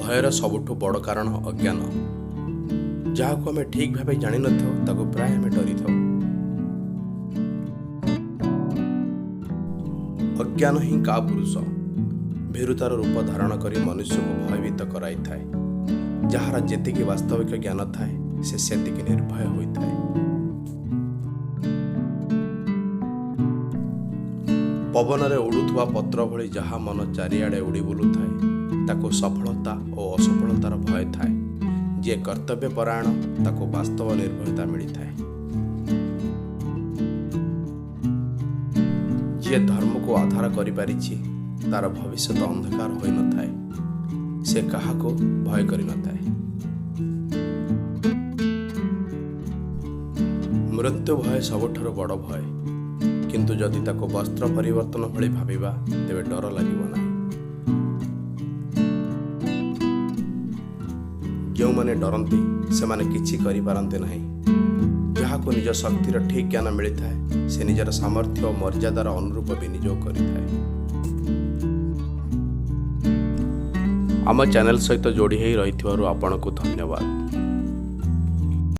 भयर सबुठु बड़ कारण अज्ञान। जहाको आमे ठीक भावे जानि नथाउ ताको प्राय आमे डरी थाउ। अज्ञान ही का पुरुष भीरुतार रूप धारण करी मनुष्य को भयभीत कराई थाए। जहार जेतिकी वास्तविक ज्ञान थाए से सेतिकी निर्भय होइथाए। पवन रे उड़ुथुवा पत्र भली जहा मन चारिआडे उड़ी बुलुथाए ताको सफलता और असफलतार भय थाए। जे कर्तव्य परायण ताको वास्तव निर्भयता मिली थाए। जे धर्म को आधार करि पारिछि तार भविष्य अंधकार होई न थाए। से काहाको भय करि न थाए। मृत्यु भय सबठारु बड़ भय, किंतु जदि ताको वस्त्र परिवर्तन भली भाबिबा तेबे डर लागिब नाही। जो माने डरंती से माने किछि करि पारंते नाही। जहाको निज शक्तिर ठीक ज्ञान मिली थाए से निजर सामर्थ्य और मर्यादार अनुरूप विनियोग करिथाए। आम चैनल सहित जोड़ी होई रहिथिबारु आपनकु धन्यवाद।